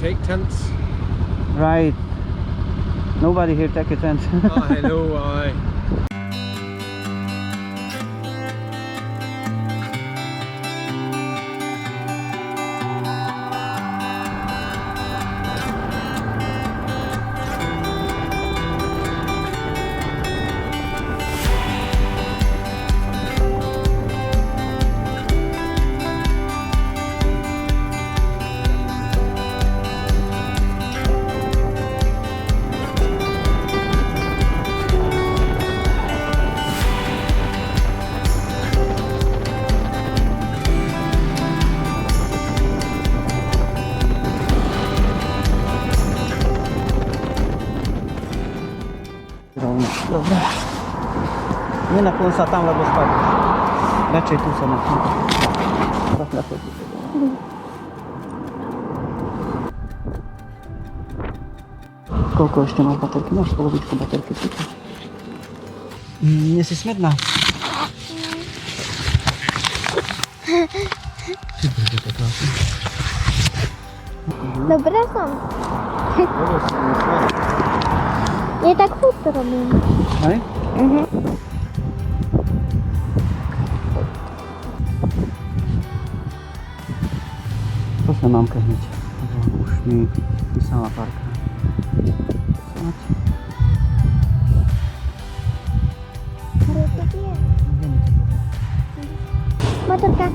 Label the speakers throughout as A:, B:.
A: take tents.
B: Right. Nobody here take a tent.
A: I know, aye.
B: Dobra. Nie naklon sa tam, lebo spadneš. Radšej tu sa naklon. Koľko ešte máš baterky? Máš polovičku baterky. Nie si smedná.
C: Dobre som. Ja tak chud to robím.
B: Hej? Pošle mamka hneď. Už mi písala párkrát. Snať.
C: Ale to je. Motorka.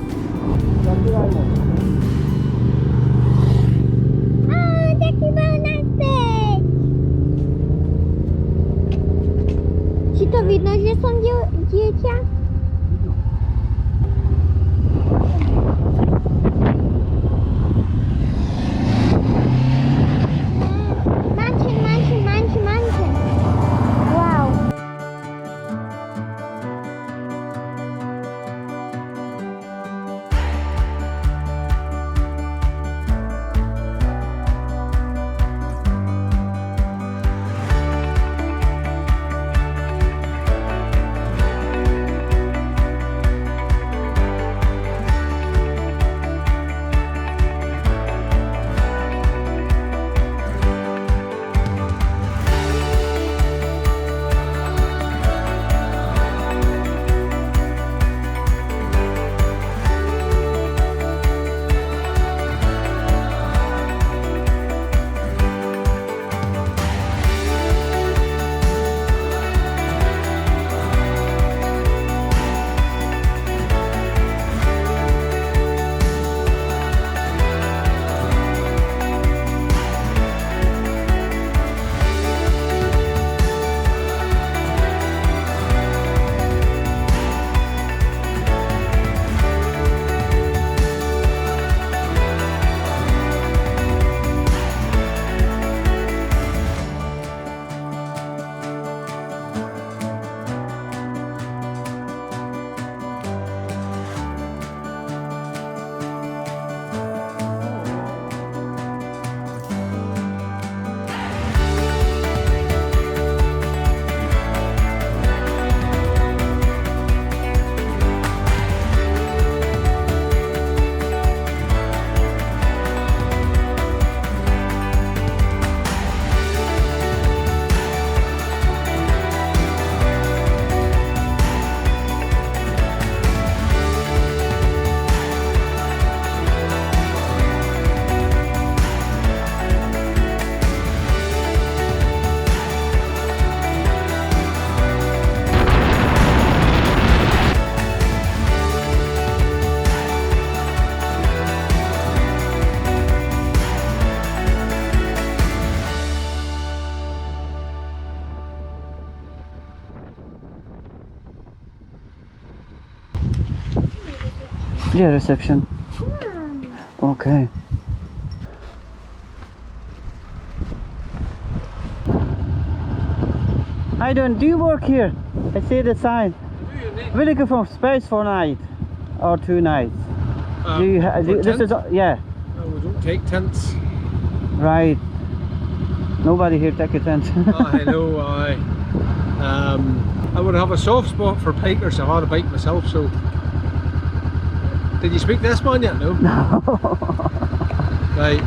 C: Taký mal naspäť. Či to vidno, že som dieťa? Manchen. Wow.
B: Yeah, reception. Okay. How you doing? Do you work here? I see the sign. We're looking for space for a night or 2 nights. Do you this is yeah.
A: No, we don't take tents.
B: Right. Nobody here take a tent.
A: I know, aye. I would have a soft spot for bikers. I had a bike myself, so. Did you speak to this man yet? No.
B: No.
A: Right.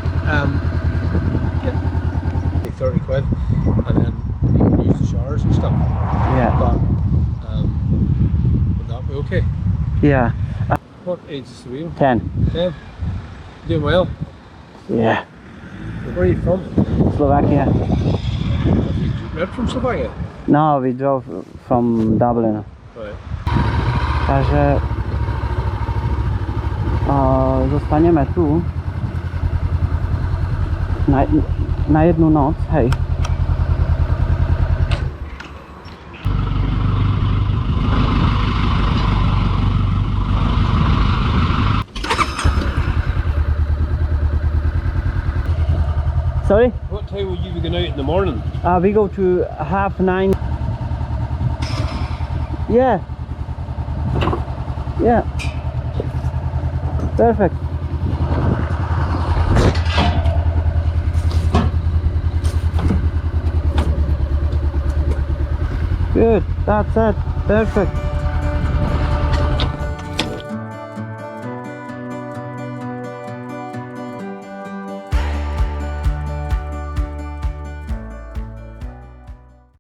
A: 30 quid, and then you can use the showers and stuff.
B: Yeah.
A: But would that be okay?
B: Yeah.
A: What age is the wheel?
B: 10.
A: 10. Doing well.
B: Yeah.
A: Where are you from?
B: Slovakia.
A: Right from Slovakia?
B: No, we drove from Dublin.
A: Right.
B: Także zostaniemy tu na jedną noc. Hej. Sorry?
A: What time will you be going out in the morning?
B: We go to 9:30. Yeah. Yeah. Perfect. Good. That's it. Perfect.